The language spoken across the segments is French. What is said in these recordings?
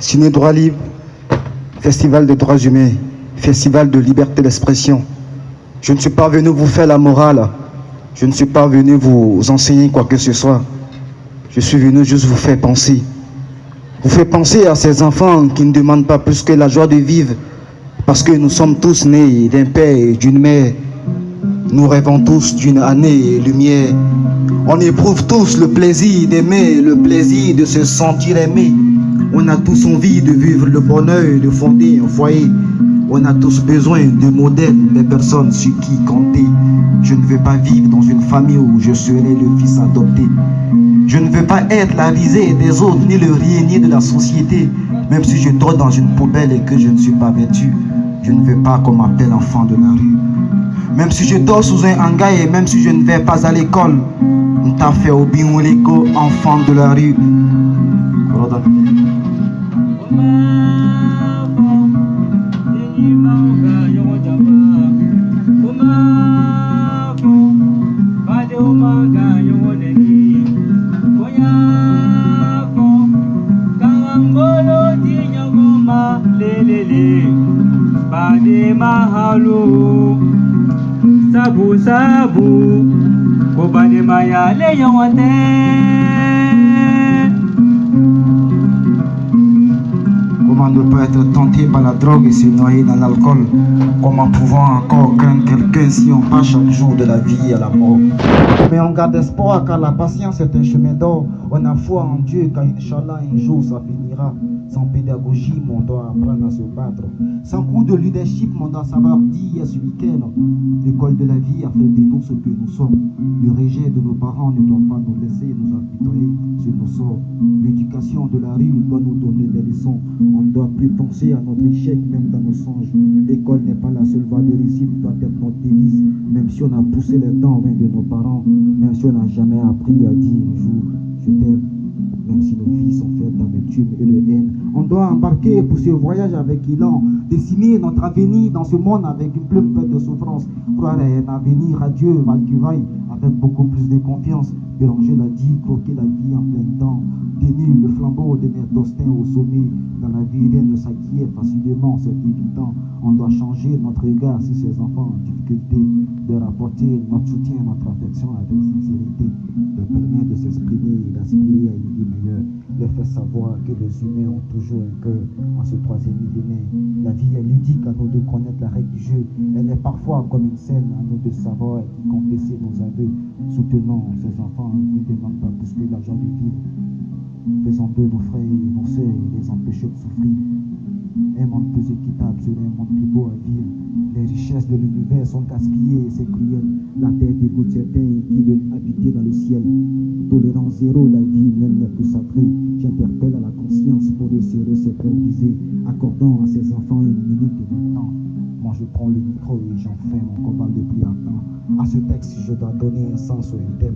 Ciné Droit Libre, Festival de droits humains, Festival de liberté d'expression. Je ne suis pas venu vous faire la morale, je ne suis pas venu vous enseigner quoi que ce soit. Je suis venu juste vous faire penser. Vous faire penser à ces enfants qui ne demandent pas plus que la joie de vivre, parce que nous sommes tous nés d'un père et d'une mère. Nous rêvons tous d'une année et lumière. On éprouve tous le plaisir d'aimer, le plaisir de se sentir aimé. On a tous envie de vivre le bonheur, de fonder un foyer. On a tous besoin de modèles, des personnes sur qui compter. Je ne veux pas vivre dans une famille où je serai le fils adopté. Je ne veux pas être la risée des autres, ni le renier de la société. Même si je dors dans une poubelle et que je ne suis pas vêtu, je ne veux pas qu'on m'appelle enfant de la rue. Même si je dors sous un hangar et même si je ne vais pas à l'école, on t'a fait au bien l'écho, enfant de la rue. Sabu sabu, kobane maya le yonte. Comment ne pas être tenté par la drogue et se noyer dans l'alcool? Comment pouvons encore craindre quelqu'un si on passe chaque jour de la vie à la mort? Mais on garde espoir car la patience est un chemin d'or. On a foi en Dieu car Inch'Allah un jour ça finira. Sans pédagogie, on doit apprendre à se battre. Sans coup de leadership, on doit savoir dire ce week-end. L'école de la vie a fait de nous ce que nous sommes. Le rejet de nos parents ne doit pas nous laisser nous apitoyer sur nos sorts. L'éducation de la rue doit nous donner des leçons. On ne doit plus penser à notre échec, même dans nos songes. L'école n'est pas la seule voie de réussite, doit être notre devise. Même si on a poussé les dents mains de nos parents, même si on n'a jamais appris à dire un jour je t'aime. Même si nos vies sont faites d'amertume et de haine, on doit embarquer pour ce voyage avec élan, dessiner notre avenir dans ce monde avec une plume pleine de souffrance, croire à un avenir radieux, mal que vaille, avec beaucoup plus de confiance, mélanger la vie, croquer la vie en plein temps, tenir le flambeau de Nertostin au sommet. Dans la vie, rien ne s'acquiert facilement, c'est évident. On doit changer notre regard sur ces enfants en difficulté, leur apporter notre soutien, notre affection avec sincérité, leur permettre de s'exprimer et d'aspirer à une vie meilleure, leur faire savoir que les humains ont toujours un cœur en ce troisième millénaire. La vie est ludique, à nous de connaître la règle du jeu. Elle est parfois comme une scène, à nous de savoir et confesser nos aveux. Soutenons ces enfants qui ne demandent pas plus que la joie de vivre. Faisons d'eux nos frères et nos sœurs et les empêcher de souffrir. Un monde plus équitable serait un monde plus beau à vivre. Les richesses de l'univers sont gaspillées et c'est cruel. La terre dégoûte certains qui veulent habiter dans le ciel. Tolérance zéro, la vie humaine n'est plus sacrée. J'interpelle à la conscience pour resserrer ce cœur brisé. Accordons à ces enfants une minute de mon temps. Moi je prends le micro et j'en fais mon combat de plus à temps. À ce texte, je dois donner un sens au thème.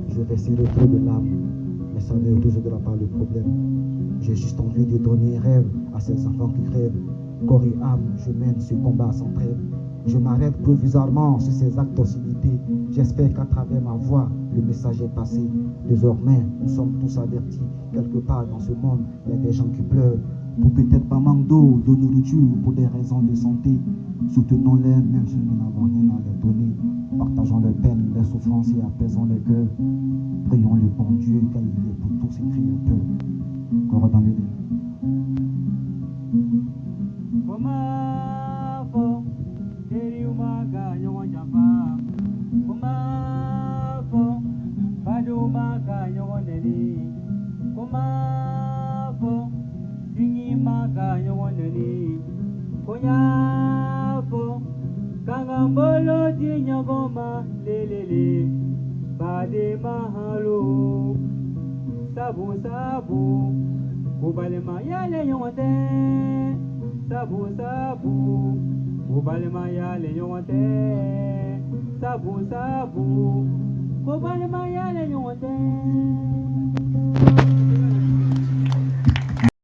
Je vais serrer trop de larmes, mais ça ne résoudra pas le problème. J'ai juste envie de donner un rêve à ces enfants qui rêvent. Corps et âme, je mène ce combat sans trêve. Je m'arrête provisoirement sur ces actes d'hostilité. J'espère qu'à travers ma voix, le message est passé. Désormais, nous sommes tous avertis. Quelque part dans ce monde, il y a des gens qui pleurent. Pour peut-être pas manque d'eau, de nourriture ou pour des raisons de santé. Soutenons-les même si nous n'avons rien à leur donner. Partageons leurs peines, leurs souffrances et apaisons leurs cœurs. Prions le bon Dieu car il est pour tous ses créateurs. Encore dans le nez. Kangambolo di nyagoma lelele bade mahalo sabu sabu kubalema yale yonte sabu sabu kubalema yale yonte sabu sabu kubalema yale yonte